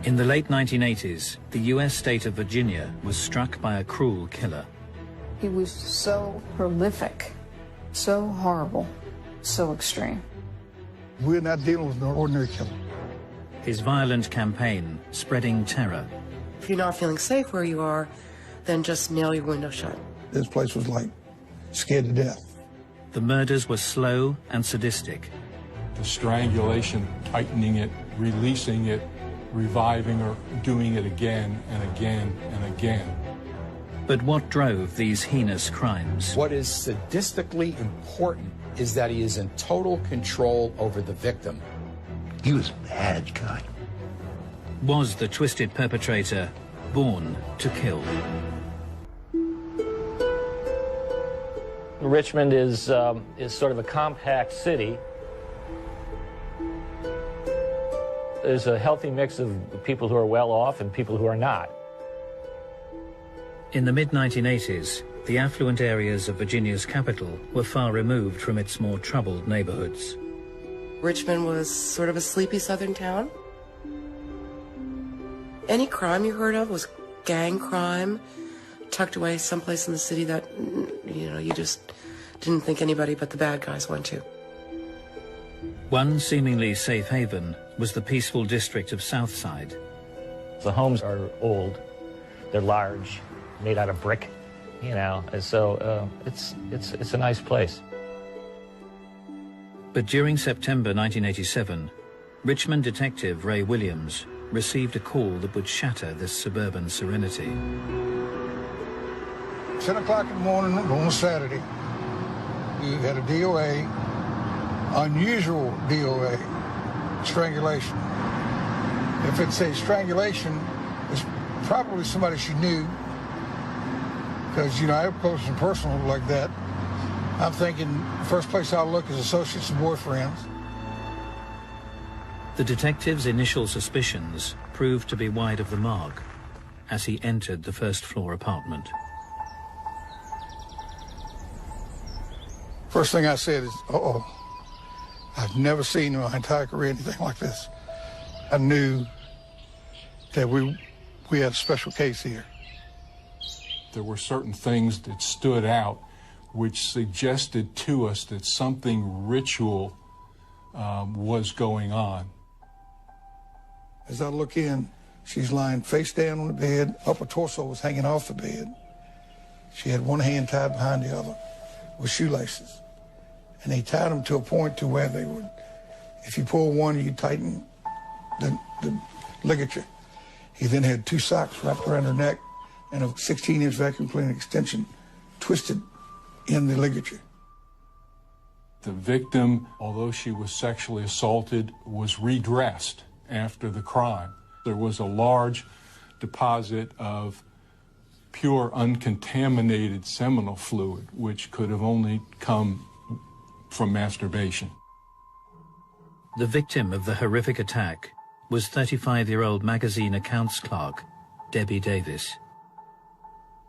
In the late 1980s, the US state of Virginia was struck by a cruel killer. He was so prolific, so horrible, so extreme. We're not dealing with an ordinary killer. His violent campaign spreading terror. If you're not feeling safe where you are, then just nail your window shut. This place was like scared to death. The murders were slow and sadistic. The strangulation, tightening it, releasing it, reviving her, doing it again and again and again. But what drove these heinous crimes? What is sadistically important is that he is in total control over the victim. He was a bad guy. Was the twisted perpetrator born to kill? Richmond is sort of a compact city. There's a healthy mix of people who are well off and people who are not. In the mid-1980s, the affluent areas of Virginia's capital were far removed from its more troubled neighborhoods. Richmond was sort of a sleepy southern town. Any crime you heard of was gang crime, tucked away someplace in the city that, you just didn't think anybody but the bad guys went to. One seemingly safe haven was the peaceful district of Southside. The homes are old, they're large, made out of brick, and so it's a nice place. But during September 1987, Richmond detective Ray Williams received a call that would shatter this suburban serenity. 10 o'clock in the morning on a Saturday, we had a DOA, unusual DOA, strangulation. If it's a strangulation, it's probably somebody she knew, because, I have close and personal like that. I'm thinking the first place I'll look is associates and boyfriends. The detective's initial suspicions proved to be wide of the mark as he entered the first-floor apartment. First thing I said is, uh-oh. I've never seen in my entire career anything like this. I knew that we had a special case here. There were certain things that stood out which suggested to us that something ritual was going on. As I look in, she's lying face down on the bed, upper torso was hanging off the bed. She had one hand tied behind the other with shoelaces. And they tied them to a point to where they would, if you pull one, you tighten the ligature. He then had two socks wrapped around her neck and a 16-inch vacuum cleaner extension twisted in the ligature. The victim, although she was sexually assaulted, was redressed after the crime. There was a large deposit of pure, uncontaminated seminal fluid, which could have only come from masturbation. The victim of the horrific attack was 35-year-old magazine accounts clerk Debbie Davis.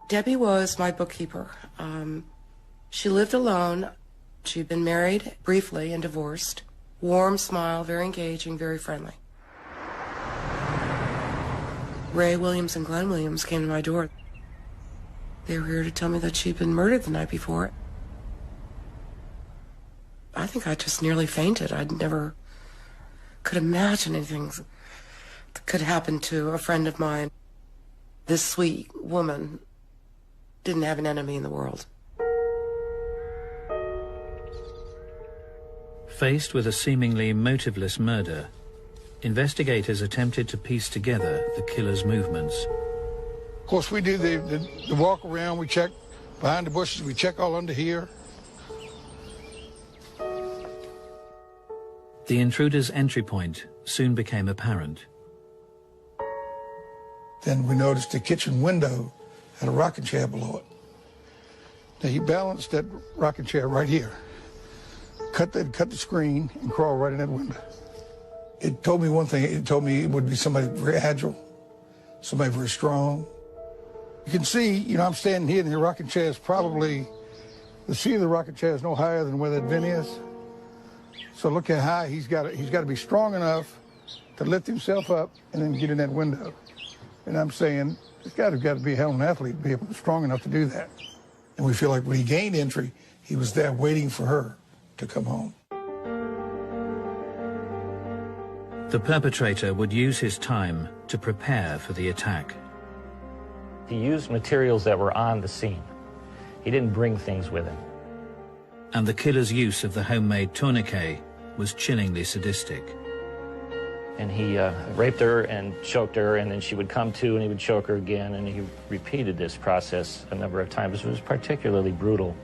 Debbie was my bookkeeper. She lived alone. She'd been married briefly and divorced. Warm smile, very engaging, very friendly. Ray Williams and Glenn Williams came to my door. They were here to tell me that she'd been murdered the night before. I think I just nearly fainted. I never could imagine anything that could happen to a friend of mine. This sweet woman didn't have an enemy in the world. Faced with a seemingly motiveless murder, investigators attempted to piece together the killer's movements. Of course, we do the walk around, we check behind the bushes, we check all under here. The intruder's entry point soon became apparent. Then we noticed the kitchen window had a rocking chair below it. Now he balanced that rocking chair right here, cut the screen and crawled right in that window. It told me one thing, it told me it would be somebody very agile, somebody very strong. You can see, I'm standing here and the rocking chair is probably, the seat of the rocking chair is no higher than where that vent is. So look how high he's got to be strong enough to lift himself up and then get in that window. And I'm saying, this guy's got to be a hell of an athlete to be able, strong enough to do that. And we feel like when he gained entry, he was there waiting for her to come home. The perpetrator would use his time to prepare for the attack. He used materials that were on the scene. He didn't bring things with him. And the killer's use of the homemade tourniquet was chillingly sadistic. And he raped her and choked her, and then she would come to and he would choke her again, and he repeated this process a number of times. It was particularly brutal.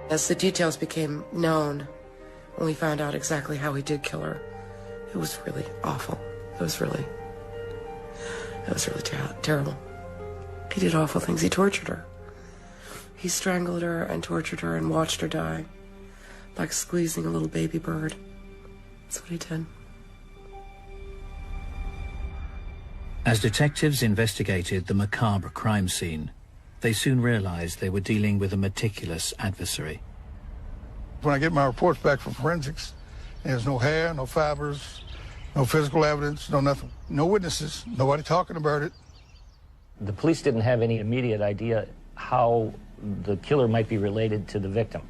As the details became known, when we found out exactly how he did kill her, it was really awful. It was really terrible. He did awful things. He tortured her. He strangled her and tortured her and watched her die, like squeezing a little baby bird. That's what he did. As detectives investigated the macabre crime scene, they soon realized they were dealing with a meticulous adversary. When I get my reports back from forensics, there's no hair, no fibers, no physical evidence, no nothing. No witnesses, nobody talking about it. The police didn't have any immediate idea how the killer might be related to the victim.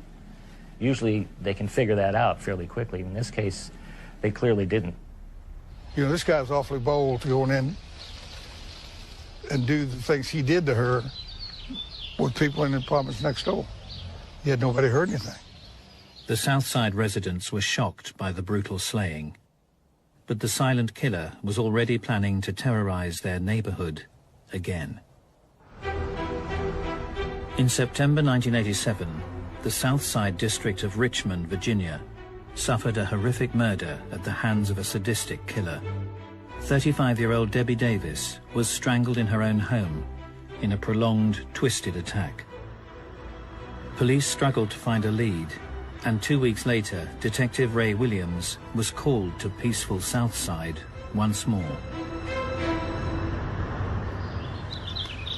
Usually they can figure that out fairly quickly. In this case, they clearly didn't. You know, this guy's awfully bold to go in and do the things he did to her with people in the apartments next door. Yet nobody heard anything. The Southside residents were shocked by the brutal slaying, but the silent killer was already planning to terrorize their neighborhood again. In September 1987, the Southside district of Richmond, Virginia, suffered a horrific murder at the hands of a sadistic killer. 35-year-old Debbie Davis was strangled in her own home in a prolonged, twisted attack. Police struggled to find a lead, and 2 weeks later, Detective Ray Williams was called to peaceful Southside once more.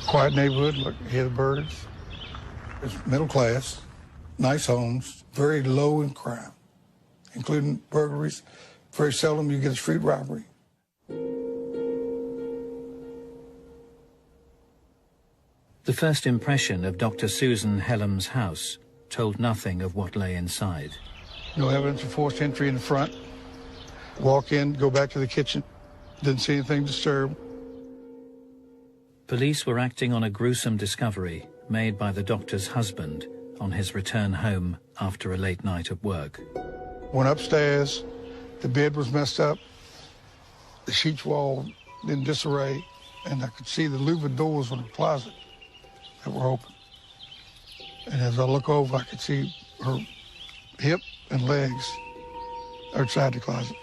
Quiet neighborhood, look, hear the birds. It's middle class, nice homes, very low in crime, including burglaries. Very seldom you get a street robbery. The first impression of Dr. Susan Hellam's house told nothing of what lay inside. No evidence of forced entry in the front. Walk in, go back to the kitchen. Didn't see anything disturbed. Police were acting on a gruesome discovery made by the doctor's husband on his return home after a late night at work. Went upstairs, the bed was messed up, the sheets were all in disarray, and I could see the louvered doors on the closet that were open. And as I look over, I could see her hip and legs outside the closet.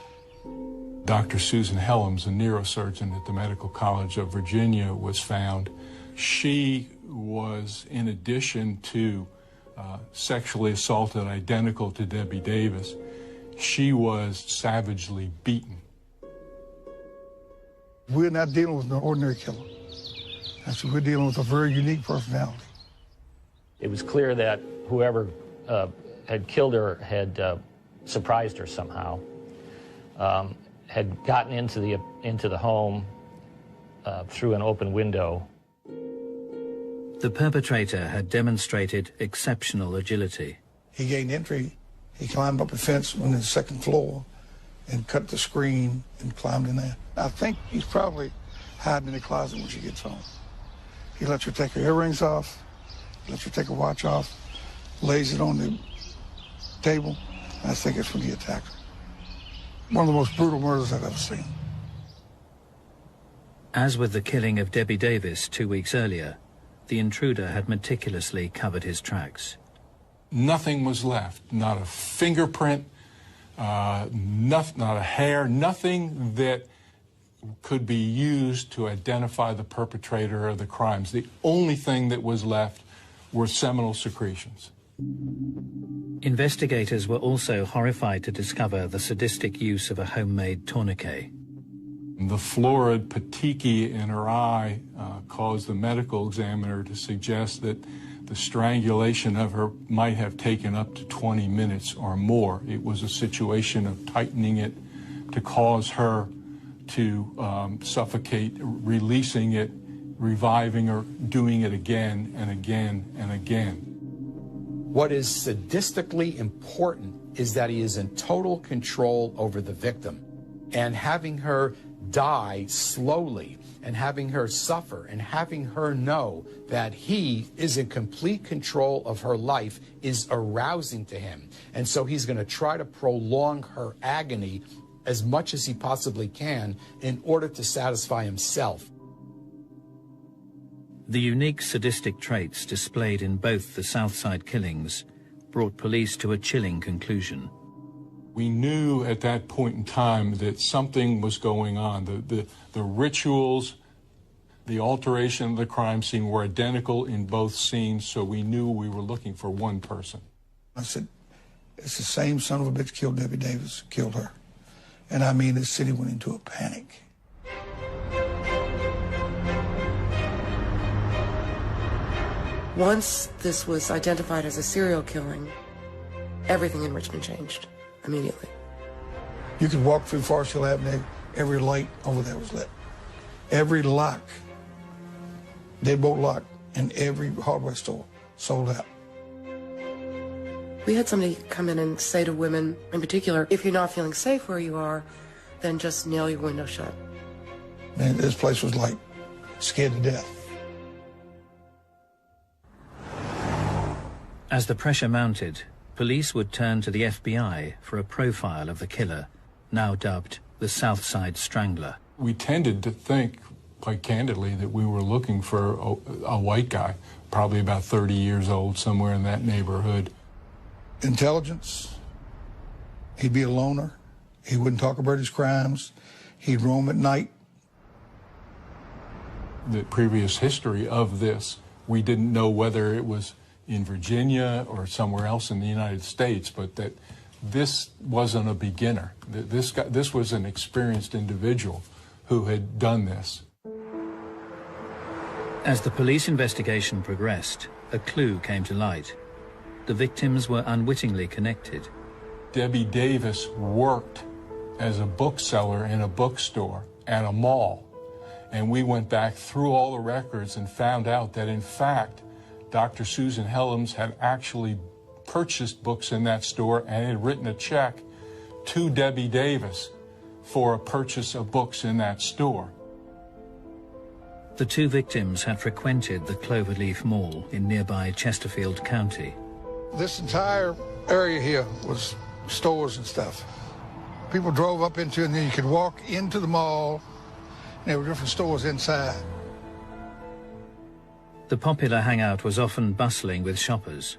Dr. Susan Helms, a neurosurgeon at the Medical College of Virginia, was found. She was, in addition to sexually assaulted identical to Debbie Davis, she was savagely beaten. We're not dealing with an ordinary killer. We're dealing with a very unique personality. It was clear that whoever had killed her had surprised her somehow, had gotten into the home through an open window. The perpetrator had demonstrated exceptional agility. He gained entry. He climbed up a fence on the second floor and cut the screen and climbed in there. I think he's probably hiding in the closet when she gets home. He lets her take her earrings off, lets her take her watch off, lays it on the table. I think it's when he attacked her. One of the most brutal murders I've ever seen. As with the killing of Debbie Davis 2 weeks earlier, the intruder had meticulously covered his tracks. Nothing was left, not a fingerprint, not a hair, nothing that could be used to identify the perpetrator of the crimes. The only thing that was left were seminal secretions. Investigators were also horrified to discover the sadistic use of a homemade tourniquet. The florid petechiae in her eye caused the medical examiner to suggest that the strangulation of her might have taken up to 20 minutes or more. It was a situation of tightening it to cause her to suffocate, releasing it, reviving her, doing it again and again and again. What is sadistically important is that he is in total control over the victim, and having her die slowly and having her suffer and having her know that he is in complete control of her life is arousing to him. And so he's going to try to prolong her agony as much as he possibly can in order to satisfy himself. The unique sadistic traits displayed in both the Southside killings brought police to a chilling conclusion. We knew at that point in time that something was going on. The rituals, the alteration of the crime scene were identical in both scenes, so we knew we were looking for one person. I said, it's the same son of a bitch killed Debbie Davis, killed her. And I mean, the city went into a panic. Once this was identified as a serial killing, everything in Richmond changed immediately. You could walk through Forest Hill Avenue, every light over there was lit. Every lock, deadbolt lock, in every hardware store sold out. We had somebody come in and say to women in particular, if you're not feeling safe where you are, then just nail your window shut. Man, this place was like scared to death. As the pressure mounted, police would turn to the FBI for a profile of the killer, now dubbed the Southside Strangler. We tended to think, quite candidly, that we were looking for a white guy, probably about 30 years old, somewhere in that neighborhood. Intelligence, he'd be a loner, he wouldn't talk about his crimes, he'd roam at night. The previous history of this, we didn't know whether it was in Virginia or somewhere else in the United States, but that this wasn't a beginner. This was an experienced individual who had done this. As the police investigation progressed, a clue came to light. The victims were unwittingly connected. Debbie Davis worked as a bookseller in a bookstore at a mall. And we went back through all the records and found out that, in fact, Dr. Susan Helms had actually purchased books in that store and had written a check to Debbie Davis for a purchase of books in that store. The two victims had frequented the Cloverleaf Mall in nearby Chesterfield County. This entire area here was stores and stuff. People drove up into it, and then you could walk into the mall, and there were different stores inside. The popular hangout was often bustling with shoppers,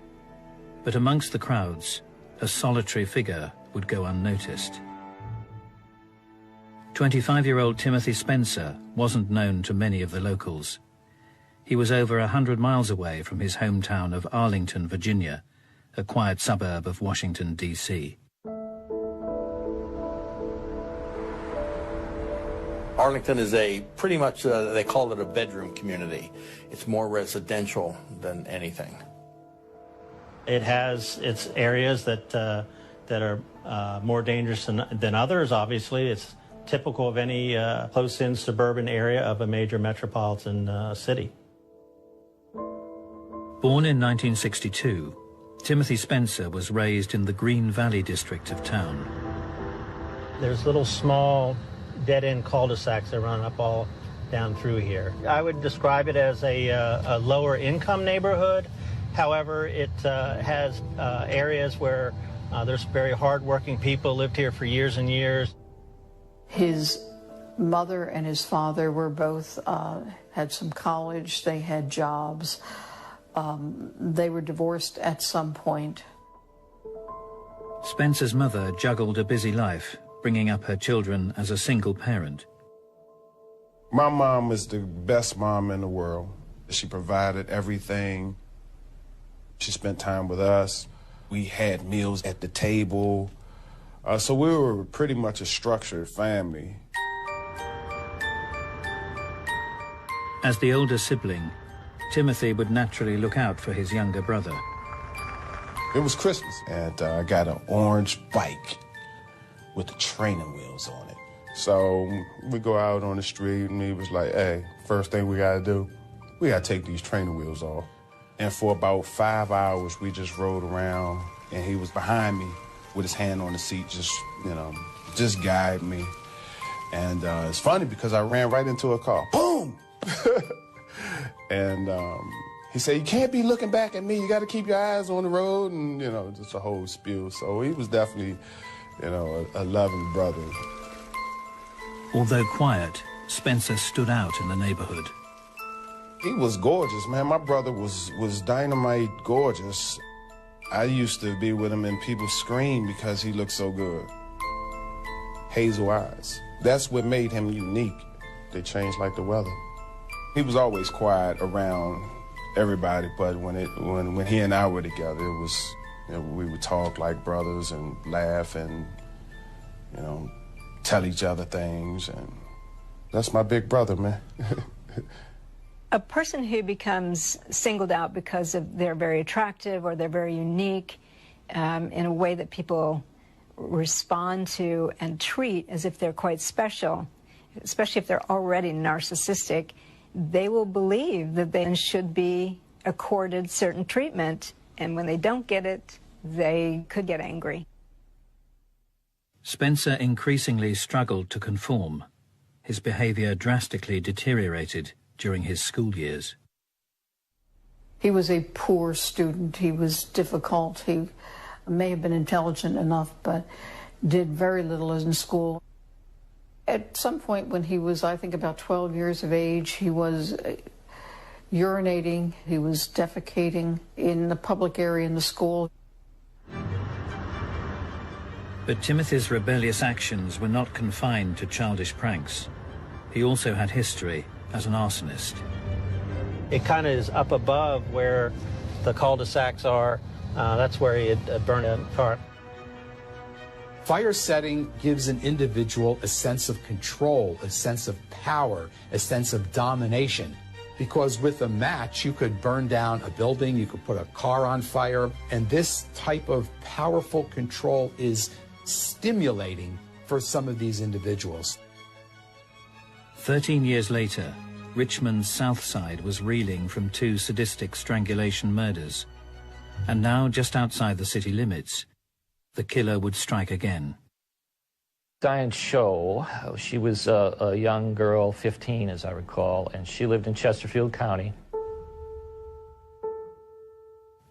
but amongst the crowds, a solitary figure would go unnoticed. 25-year-old Timothy Spencer wasn't known to many of the locals. He was over 100 miles away from his hometown of Arlington, Virginia, a quiet suburb of Washington, D.C. Arlington is pretty much, they call it a bedroom community. It's more residential than anything. It has its areas that are more dangerous than others, obviously. It's typical of any close-in suburban area of a major metropolitan city. Born in 1962, Timothy Spencer was raised in the Green Valley district of town. There's little small dead-end cul-de-sacs that run up all down through here. I would describe it as a lower-income neighborhood. However, it has areas where there's very hard-working people lived here for years and years. His mother and his father were both, had some college, they had jobs. They were divorced at some point. Spencer's mother juggled a busy life, bringing up her children as a single parent. My mom is the best mom in the world. She provided everything. She spent time with us. We had meals at the table. So we were pretty much a structured family. As the older sibling, Timothy would naturally look out for his younger brother. It was Christmas, and I got an orange bike with the training wheels on it. So we go out on the street, and he was like, hey, first thing we gotta do, we gotta take these training wheels off. And for about 5 hours, we just rode around, and he was behind me with his hand on the seat, just, you know, just guiding me. And it's funny because I ran right into a car. Boom! And he said, you can't be looking back at me. You got to keep your eyes on the road, and, you know, just a whole spiel. So he was definitely, you know, a loving brother. Although quiet, Spencer stood out in the neighborhood. He was gorgeous, man. My brother was dynamite gorgeous. I used to be with him and people scream because he looked so good. Hazel eyes. That's what made him unique. They changed like the weather. He was always quiet around everybody, but when he and I were together, it was, you know, we would talk like brothers and laugh and, you know, tell each other things, and that's my big brother, man. A person who becomes singled out because they're very attractive or they're very unique in a way that people respond to and treat as if they're quite special, especially if they're already narcissistic, they will believe that they should be accorded certain treatment, and when they don't get it, they could get angry. Spencer increasingly struggled to conform. His behavior drastically deteriorated during his school years. He was a poor student. He was difficult. He may have been intelligent enough, but did very little in school. At some point when he was, I think, about 12 years of age, he was urinating, he was defecating in the public area in the school. But Timothy's rebellious actions were not confined to childish pranks. He also had history as an arsonist. It kind of is up above where the cul-de-sacs are. That's where he had burned a car. Fire setting gives an individual a sense of control, a sense of power, a sense of domination. Because with a match, you could burn down a building, you could put a car on fire, and this type of powerful control is stimulating for some of these individuals. 13 years later, Richmond's South Side was reeling from 2 sadistic strangulation murders. And now, just outside the city limits, the killer would strike again. Diane Sho, she was a young girl, 15 as I recall, and she lived in Chesterfield County.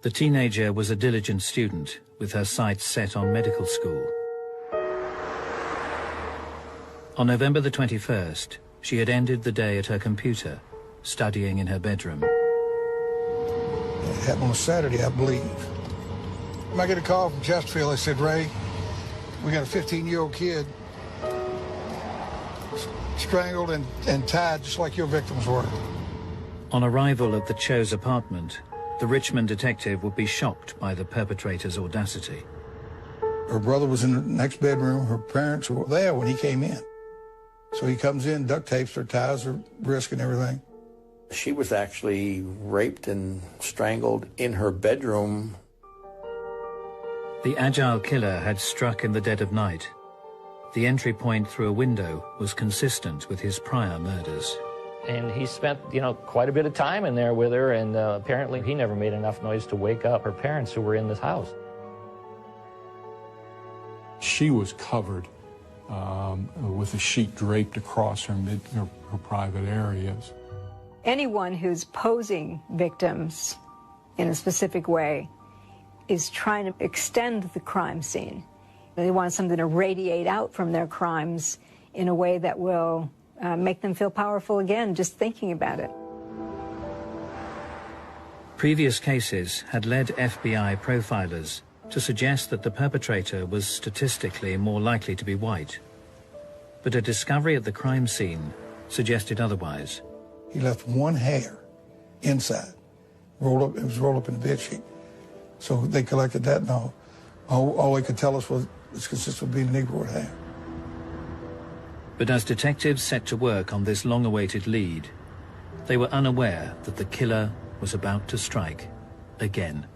The teenager was a diligent student with her sights set on medical school. On November the 21st, she had ended the day at her computer, studying in her bedroom. It happened on a Saturday, I believe. I get a call from Chesterfield. They said, Ray, we got a 15-year-old kid strangled and tied just like your victims were. On arrival at the Cho's apartment, the Richmond detective would be shocked by the perpetrator's audacity. Her brother was in the next bedroom. Her parents were there when he came in. So he comes in, duct tapes her, ties her wrist and everything. She was actually raped and strangled in her bedroom. The agile killer had struck in the dead of night. The entry point through a window was consistent with his prior murders. And he spent, you know, quite a bit of time in there with her, and apparently he never made enough noise to wake up her parents who were in this house. She was covered with a sheet draped across her private areas. Anyone who's posing victims in a specific way is trying to extend the crime scene. They want something to radiate out from their crimes in a way that will make them feel powerful again, just thinking about it. Previous cases had led FBI profilers to suggest that the perpetrator was statistically more likely to be white. But a discovery at the crime scene suggested otherwise. He left one hair inside, rolled up. It was rolled up in the bedsheet. So they collected that, and all they could tell us was it's consistent with being Negroid hair. But as detectives set to work on this long-awaited lead, they were unaware that the killer was about to strike again.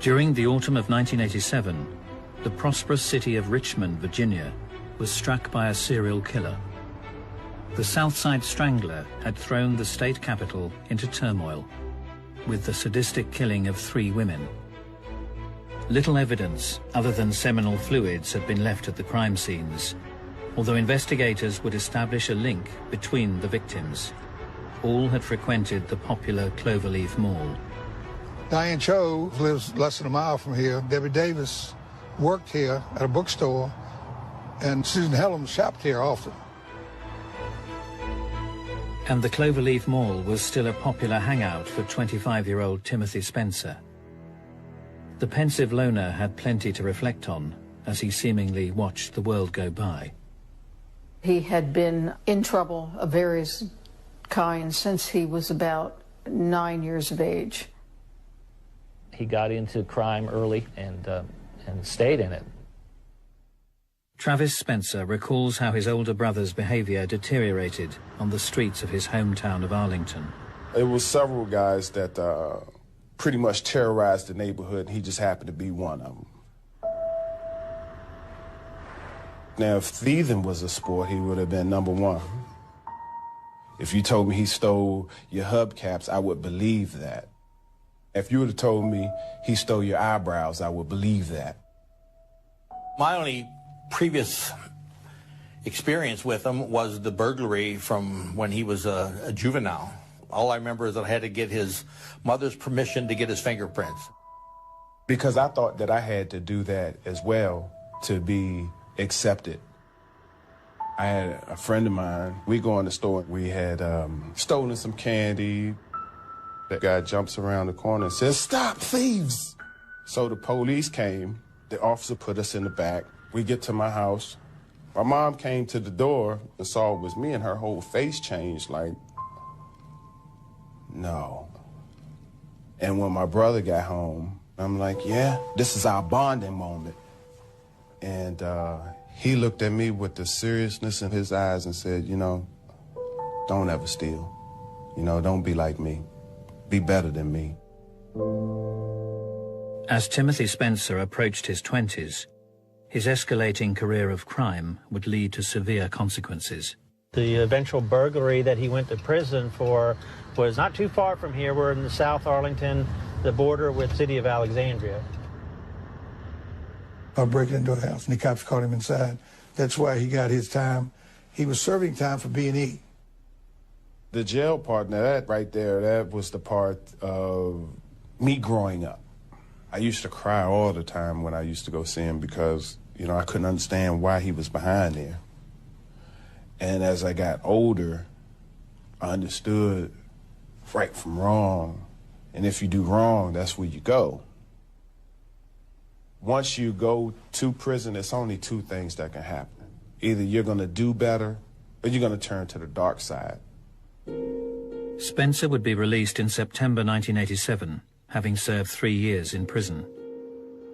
During the autumn of 1987, the prosperous city of Richmond, Virginia, was struck by a serial killer. The Southside Strangler had thrown the state capital into turmoil, with the sadistic killing of 3 women. Little evidence other than seminal fluids had been left at the crime scenes, although investigators would establish a link between the victims. All had frequented the popular Cloverleaf Mall. Diane Cho lives less than a mile from here. Debbie Davis worked here at a bookstore, and Susan Helms shopped here often. And the Cloverleaf Mall was still a popular hangout for 25-year-old Timothy Spencer. The pensive loner had plenty to reflect on as he seemingly watched the world go by. He had been in trouble of various kinds since he was about 9 years of age. He got into crime early and stayed in it. Travis Spencer recalls how his older brother's behavior deteriorated on the streets of his hometown of Arlington. It was several guys that pretty much terrorized the neighborhood, and he just happened to be one of them. Now, if thieving was a sport, he would have been number 1. If you told me he stole your hubcaps, I would believe that. If you would have told me he stole your eyebrows, I would believe that. My only previous experience with him was the burglary from when he was a juvenile. All I remember is that I had to get his mother's permission to get his fingerprints. Because I thought that I had to do that as well to be accepted. I had a friend of mine, we go in the store, we had stolen some candy. That guy jumps around the corner and says, "Stop, thieves!" So the police came, the officer put us in the back. We get to my house. My mom came to the door and saw it was me, and her whole face changed like, no. And when my brother got home, I'm like, yeah, this is our bonding moment. And he looked at me with the seriousness in his eyes and said, you know, don't ever steal. You know, don't be like me. Be better than me. As Timothy Spencer approached his 20s, his escalating career of crime would lead to severe consequences. The eventual burglary that he went to prison for was not too far from here. We're in the South Arlington, the border with the city of Alexandria. I break into a house, and the cops caught him inside. That's why he got his time. He was serving time for B&E. The jail part, now that right there, that was the part of me growing up. I used to cry all the time when I used to go see him because, you know, I couldn't understand why he was behind there. And as I got older, I understood right from wrong. And if you do wrong, that's where you go. Once you go to prison, it's only 2 things that can happen. Either you're going to do better or you're going to turn to the dark side. Spencer would be released in September 1987, having served 3 years in prison.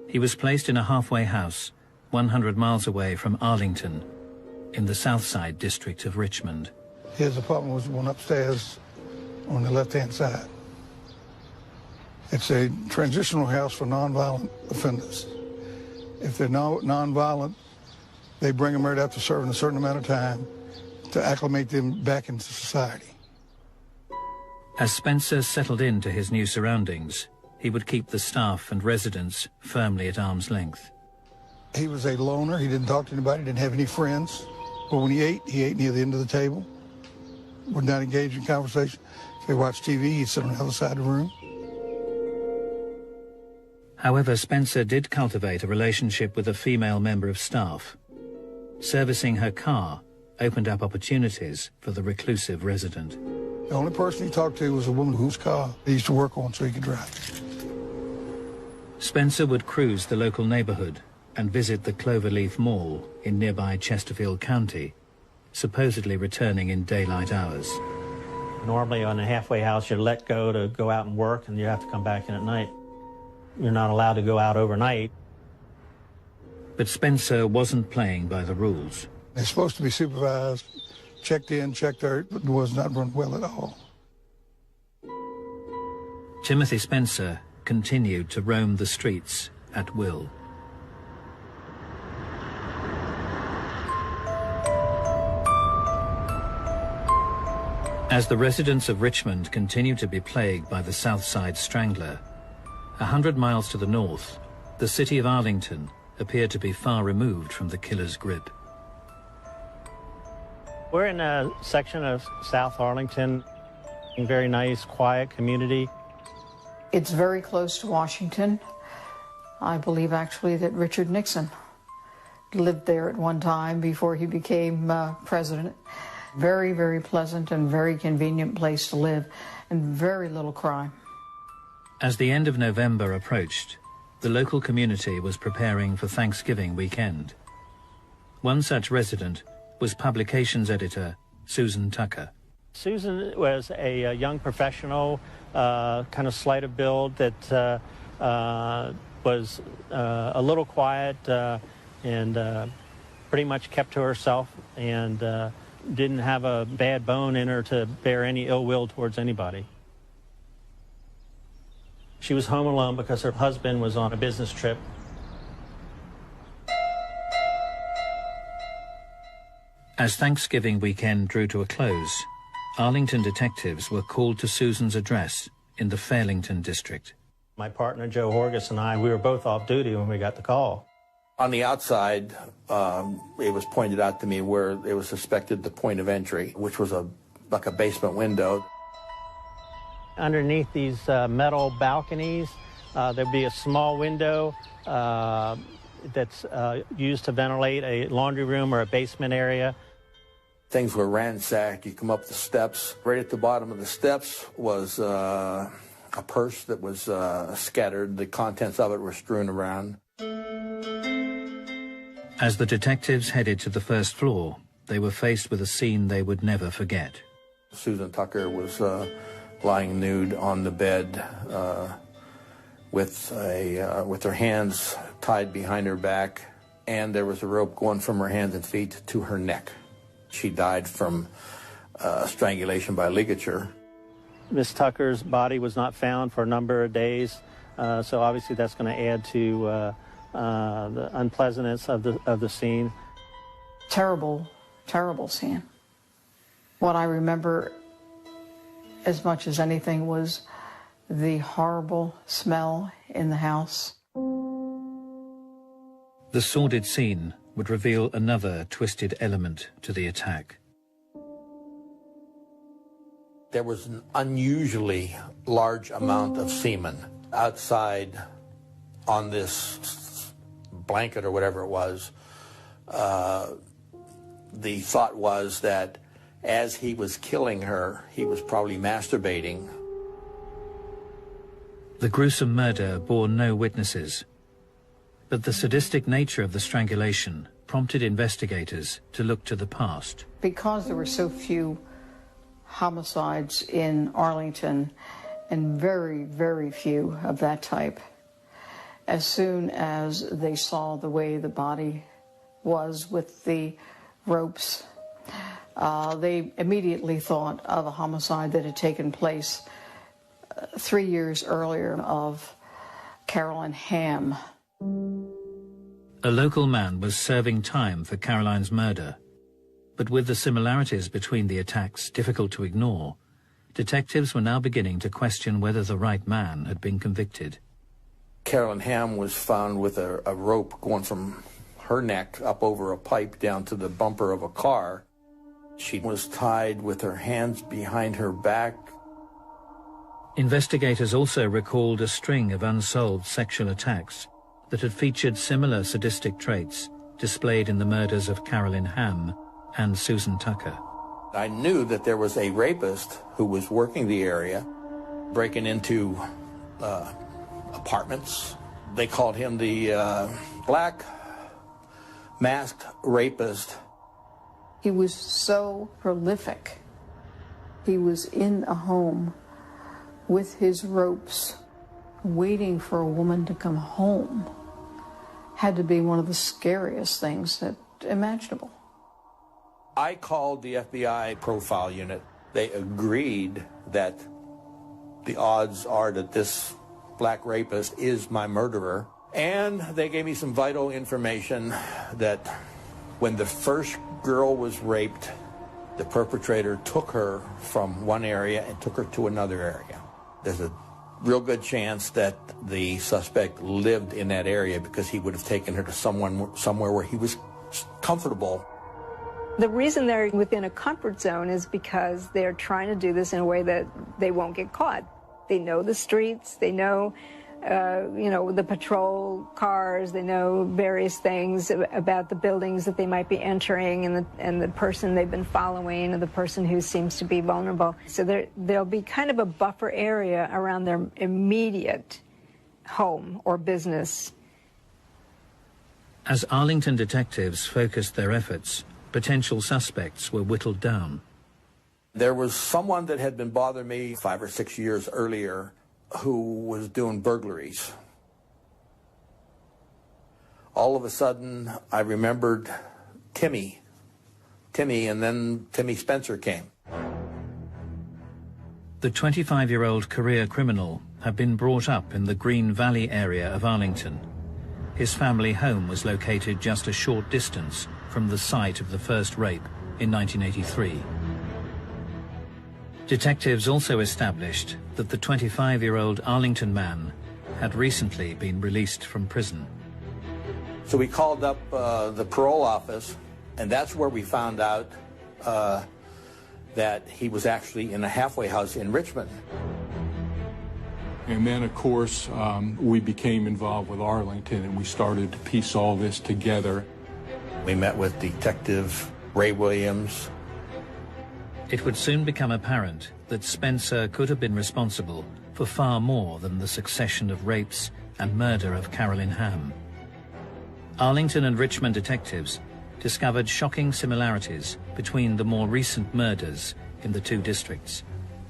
He was placed in a halfway house 100 miles away from Arlington, in the Southside district of Richmond. His apartment was one upstairs on the left-hand side. It's a transitional house for nonviolent offenders. If they're nonviolent, they bring them right after serving a certain amount of time to acclimate them back into society. As Spencer settled into his new surroundings, he would keep the staff and residents firmly at arm's length. He was a loner. He didn't talk to anybody, didn't have any friends. But when he ate near the end of the table, would not engage in conversation. If they watched TV, he'd sit on the other side of the room. However, Spencer did cultivate a relationship with a female member of staff. Servicing her car opened up opportunities for the reclusive resident. The only person he talked to was a woman whose car he used to work on so he could drive. Spencer would cruise the local neighborhood and visit the Cloverleaf Mall in nearby Chesterfield County, supposedly returning in daylight hours. Normally on a halfway house, you're let go to go out and work, and you have to come back in at night. You're not allowed to go out overnight. But Spencer wasn't playing by the rules. They're supposed to be supervised, checked in, checked out, but it was not run well at all. Timothy Spencer continued to roam the streets at will. As the residents of Richmond continue to be plagued by the South Side Strangler, 100 miles to the north, the city of Arlington appeared to be far removed from the killer's grip. We're in a section of South Arlington, a very nice, quiet community. It's very close to Washington. I believe actually that Richard Nixon lived there at one time before he became president. Very, very pleasant and very convenient place to live, and very little crime. As the end of November approached, the local community was preparing for Thanksgiving weekend. One such resident was publications editor Susan Tucker. Susan was a young professional, kind of slight of build, that was a little quiet and pretty much kept to herself, and didn't have a bad bone in her to bear any ill will towards anybody. She was home alone because her husband was on a business trip. As Thanksgiving weekend drew to a close, Arlington detectives were called to Susan's address in the Fairlington district. My partner, Joe Horgus, and I, we were both off duty when we got the call. On the outside, it was pointed out to me where it was suspected the point of entry, which was like a basement window. Underneath these metal balconies, there'd be a small window that's used to ventilate a laundry room or a basement area. Things were ransacked. You come up the steps. Right at the bottom of the steps was a purse that was scattered. The contents of it were strewn around. As the detectives headed to the first floor, they were faced with a scene they would never forget. Susan Tucker was lying nude on the bed with her hands tied behind her back, and there was a rope going from her hands and feet to her neck. She died from strangulation by ligature. Miss Tucker's body was not found for a number of days, so obviously that's going to add to the unpleasantness of the scene. Terrible, terrible scene. What I remember as much as anything was the horrible smell in the house. The sordid scene would reveal another twisted element to the attack. There was an unusually large amount of semen outside on this blanket or whatever it was. The thought was that as he was killing her, he was probably masturbating. The gruesome murder bore no witnesses, but the sadistic nature of the strangulation prompted investigators to look to the past. Because there were so few homicides in Arlington, and very, very few of that type, as soon as they saw the way the body was with the ropes, they immediately thought of a homicide that had taken place 3 years earlier of Carolyn Hamm. A local man was serving time for Caroline's murder, but with the similarities between the attacks difficult to ignore, detectives were now beginning to question whether the right man had been convicted. Carolyn Hamm was found with a rope going from her neck up over a pipe down to the bumper of a car. She was tied with her hands behind her back. Investigators also recalled a string of unsolved sexual attacks that had featured similar sadistic traits displayed in the murders of Carolyn Hamm and Susan Tucker. I knew that there was a rapist who was working the area, breaking into apartments. They called him the Black Masked Rapist. He was so prolific. He was in a home with his ropes, waiting for a woman to come home. Had to be one of the scariest things that imaginable. I called the FBI profile unit. They agreed that the odds are that this black rapist is my murderer. And they gave me some vital information that when the first girl was raped, The perpetrator took her from one area and took her to another area. There's a real good chance that the suspect lived in that area because he would have taken her to somewhere where he was comfortable. The reason they're within a comfort zone is because they're trying to do this in a way that they won't get caught. They know the streets, they know, the patrol cars, they know various things about the buildings that they might be entering and the person they've been following, or the person who seems to be vulnerable. So there'll be kind of a buffer area around their immediate home or business. As Arlington detectives focused their efforts, potential suspects were whittled down. There was someone that had been bothering me 5 or 6 years earlier who was doing burglaries. All of a sudden, I remembered Timmy, and then Timmy Spencer came. The 25-year-old career criminal had been brought up in the Green Valley area of Arlington. His family home was located just a short distance from the site of the first rape in 1983. Detectives also established that the 25-year-old Arlington man had recently been released from prison. So we called up the parole office, and that's where we found out that he was actually in a halfway house in Richmond. And then, of course, we became involved with Arlington, and we started to piece all this together. We met with Detective Ray Williams. It would soon become apparent that Spencer could have been responsible for far more than the succession of rapes and murder of Carolyn Hamm. Arlington and Richmond detectives discovered shocking similarities between the more recent murders in the two districts.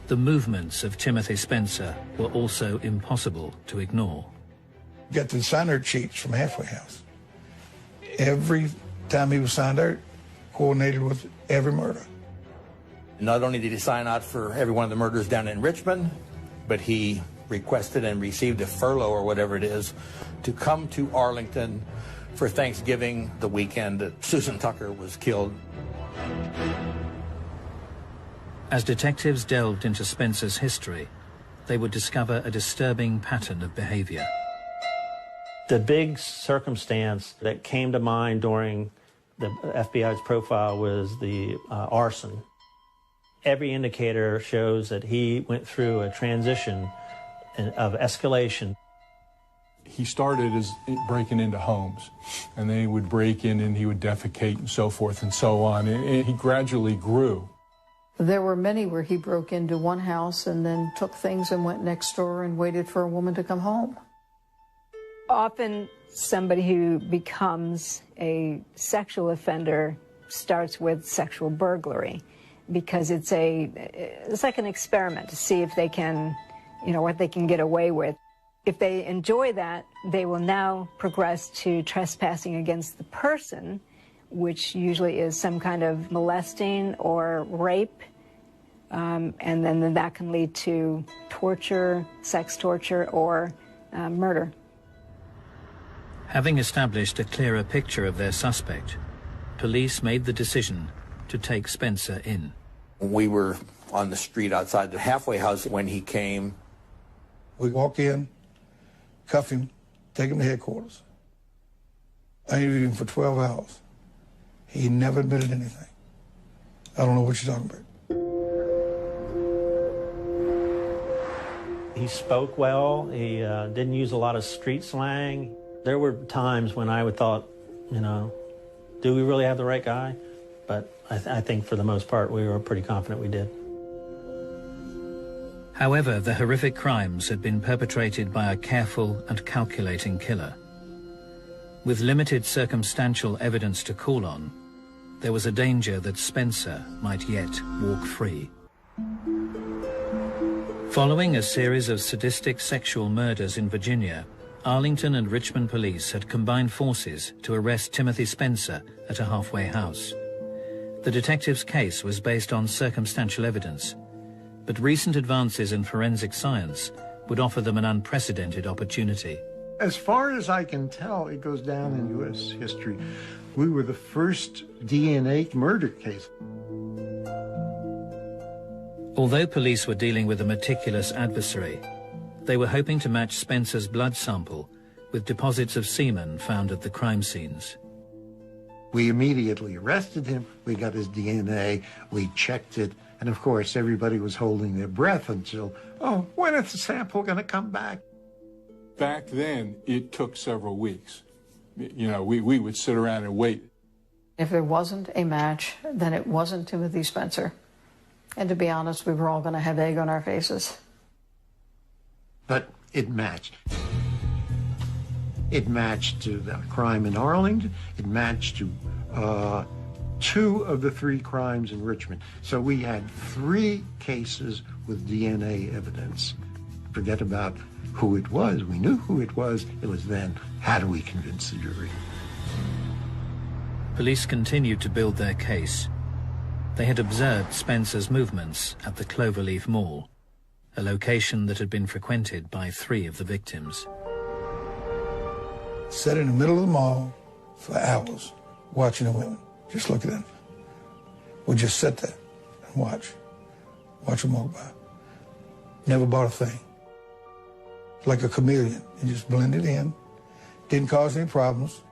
The movements of Timothy Spencer were also impossible to ignore. Got the sign-out sheets from Halfway House. Every time he was signed out, coordinated with every murder. Not only did he sign out for every one of the murders down in Richmond, but he requested and received a furlough or whatever it is to come to Arlington for Thanksgiving, the weekend that Susan Tucker was killed. As detectives delved into Spencer's history, they would discover a disturbing pattern of behavior. The big circumstance that came to mind during the FBI's profile was the arson. Every indicator shows that he went through a transition of escalation. He started as breaking into homes, and then he would break in and he would defecate and so forth and so on, and he gradually grew. There were many where he broke into one house and then took things and went next door and waited for a woman to come home. Often somebody who becomes a sexual offender starts with sexual burglary because it's like an experiment to see if they can, what they can get away with. If they enjoy that, they will now progress to trespassing against the person, which usually is some kind of molesting or rape, and then that can lead to torture, sex torture, or murder. Having established a clearer picture of their suspect, police made the decision to take Spencer in. We were on the street outside the halfway house when he came. We walk in, cuff him, take him to headquarters. I interviewed him for 12 hours. He never admitted anything. I don't know what you're talking about. He spoke well. He didn't use a lot of street slang. There were times when I would thought, do we really have the right guy? But I think for the most part, we were pretty confident we did. However, the horrific crimes had been perpetrated by a careful and calculating killer. With limited circumstantial evidence to call on, there was a danger that Spencer might yet walk free. Following a series of sadistic sexual murders in Virginia, Arlington and Richmond police had combined forces to arrest Timothy Spencer at a halfway house. The detective's case was based on circumstantial evidence, but recent advances in forensic science would offer them an unprecedented opportunity. As far as I can tell, it goes down in U.S. history. We were the first DNA murder case. Although police were dealing with a meticulous adversary, they were hoping to match Spencer's blood sample with deposits of semen found at the crime scenes. We immediately arrested him. We got his DNA. We checked it. And of course, everybody was holding their breath until, oh, when is the sample going to come back? Back then, it took several weeks. You know, we would sit around and wait. If there wasn't a match, then it wasn't Timothy Spencer. And to be honest, we were all going to have egg on our faces. But it matched. It matched to the crime in Arlington. It matched to 2 of the 3 crimes in Richmond. So we had 3 cases with DNA evidence. Forget about who it was. We knew who it was. It was then, how do we convince the jury? Police continued to build their case. They had observed Spencer's movements at the Cloverleaf Mall, a location that had been frequented by 3 of the victims. Sat in the middle of the mall for hours, watching the women, just looking at them. We'd just sit there and watch them walk by. Never bought a thing. Like a chameleon, he just blended in, didn't cause any problems.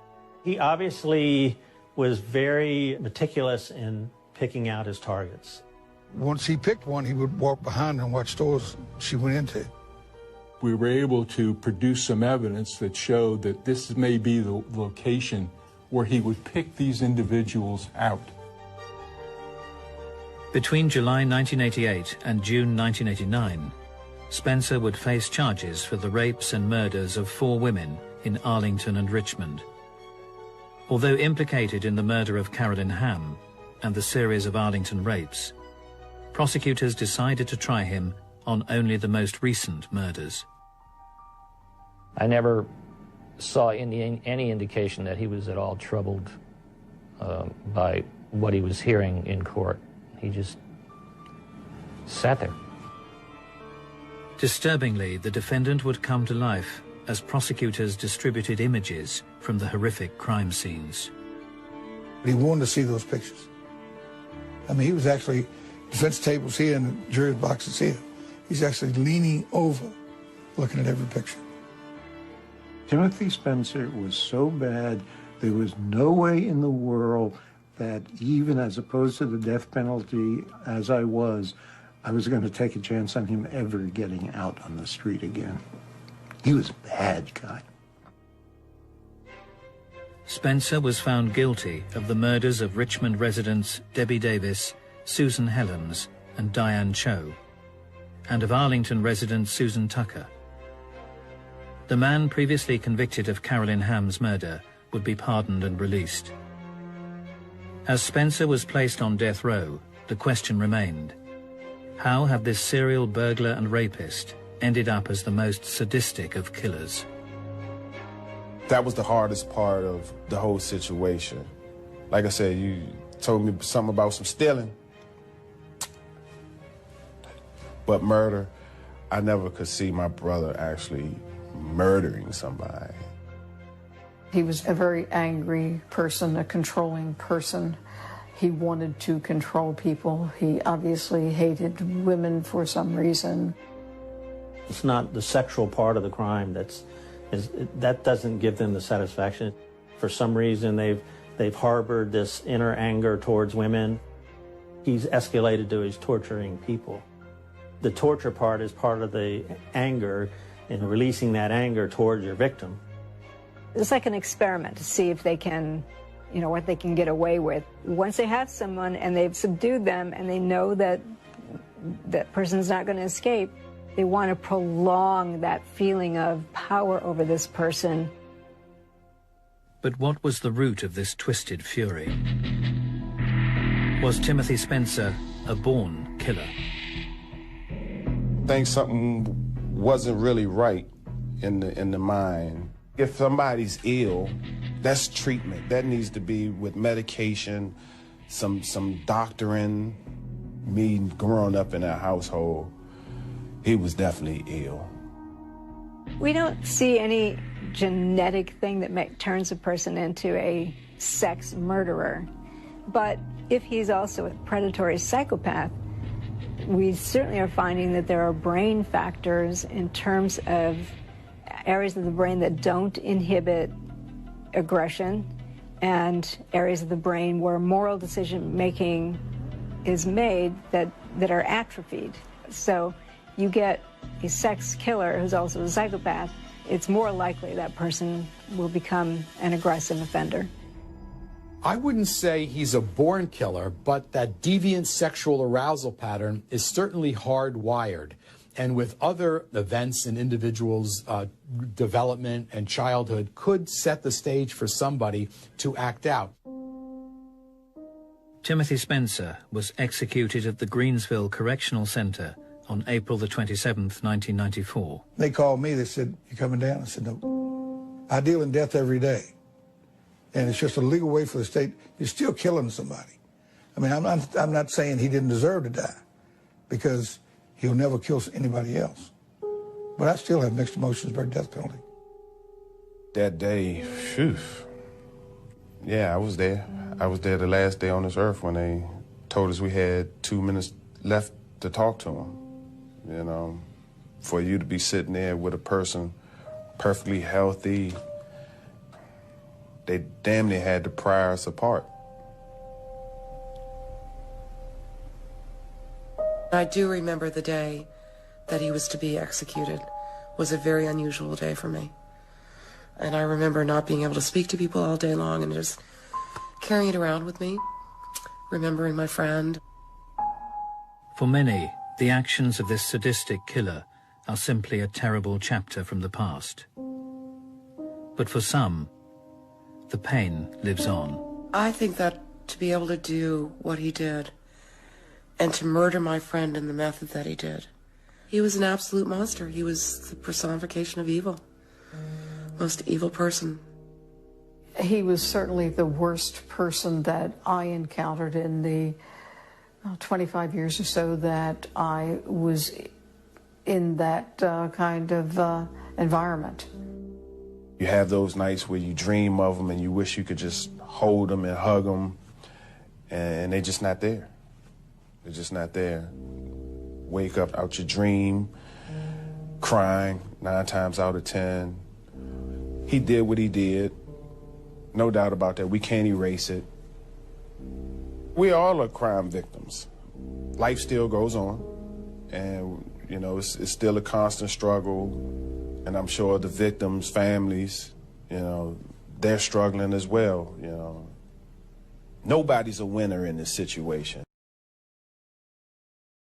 He obviously was very meticulous in picking out his targets. Once he picked one, he would walk behind her and watch stores she went into. We were able to produce some evidence that showed that this may be the location where he would pick these individuals out. Between July 1988 and June 1989, Spencer would face charges for the rapes and murders of 4 women in Arlington and Richmond. Although implicated in the murder of Carolyn Hamm and the series of Arlington rapes, prosecutors decided to try him on only the most recent murders. I never saw any indication that he was at all troubled by what he was hearing in court. He just sat there. Disturbingly, the defendant would come to life as prosecutors distributed images from the horrific crime scenes. He wanted to see those pictures. I mean, he was actually, defense tables here and the jury boxes here. He's actually leaning over, looking at every picture. Timothy Spencer was so bad, there was no way in the world that even as opposed to the death penalty as I was going to take a chance on him ever getting out on the street again. He was a bad guy. Spencer was found guilty of the murders of Richmond residents Debbie Davis, Susan Helens, and Diane Cho, and of Arlington resident Susan Tucker. The man previously convicted of Carolyn Hamm's murder would be pardoned and released. As Spencer was placed on death row, the question remained: how had this serial burglar and rapist ended up as the most sadistic of killers? That was the hardest part of the whole situation. Like I said, you told me something about some stealing. But murder, I never could see my brother actually murdering somebody. He was a very angry person, a controlling person. He wanted to control people. He obviously hated women for some reason. It's not the sexual part of the crime that doesn't give them the satisfaction. For some reason, they've harbored this inner anger towards women. He's escalated to his torturing people. The torture part is part of the anger and releasing that anger towards your victim. It's like an experiment to see if they can, what they can get away with. Once they have someone and they've subdued them and they know that that person's not going to escape, they want to prolong that feeling of power over this person. But what was the root of this twisted fury? Was Timothy Spencer a born killer? I think something wasn't really right in the mind. If somebody's ill, that's treatment. That needs to be with medication, some doctoring. Me growing up in that household, he was definitely ill. We don't see any genetic thing that turns a person into a sex murderer. But if he's also a predatory psychopath, We certainly are finding that there are brain factors in terms of areas of the brain that don't inhibit aggression and areas of the brain where moral decision-making is made that are atrophied. So you get a sex killer who's also a psychopath, it's more likely that person will become an aggressive offender. I wouldn't say he's a born killer, but that deviant sexual arousal pattern is certainly hardwired. And with other events in individuals' development and childhood could set the stage for somebody to act out. Timothy Spencer was executed at the Greensville Correctional Center on April the 27th, 1994. They called me, they said, "You coming down?" I said, "No. I deal in death every day. And it's just a legal way for the state. You're still killing somebody." I mean, I'm not saying he didn't deserve to die, because he'll never kill anybody else. But I still have mixed emotions about death penalty. That day, phew. Yeah, I was there. I was there the last day on this earth when they told us we had 2 minutes left to talk to him. You know, for you to be sitting there with a person perfectly healthy, they damn near had to pry us apart. I do remember the day that he was to be executed was a very unusual day for me. And I remember not being able to speak to people all day long and just carrying it around with me, remembering my friend. For many, the actions of this sadistic killer are simply a terrible chapter from the past. But for some, the pain lives on. I think that to be able to do what he did and to murder my friend in the method that he did, he was an absolute monster. He was the personification of evil. Most evil person. He was certainly the worst person that I encountered in the 25 years or so that I was in that kind of environment. You have those nights where you dream of them and you wish you could just hold them and hug them, and they're just not there. They're just not there. Wake up out your dream, crying 9 times out of 10. He did what he did. No doubt about that. We can't erase it. We all are crime victims. Life still goes on. And, you know, it's still a constant struggle. And I'm sure the victims' families, you know, they're struggling as well, you know. Nobody's a winner in this situation.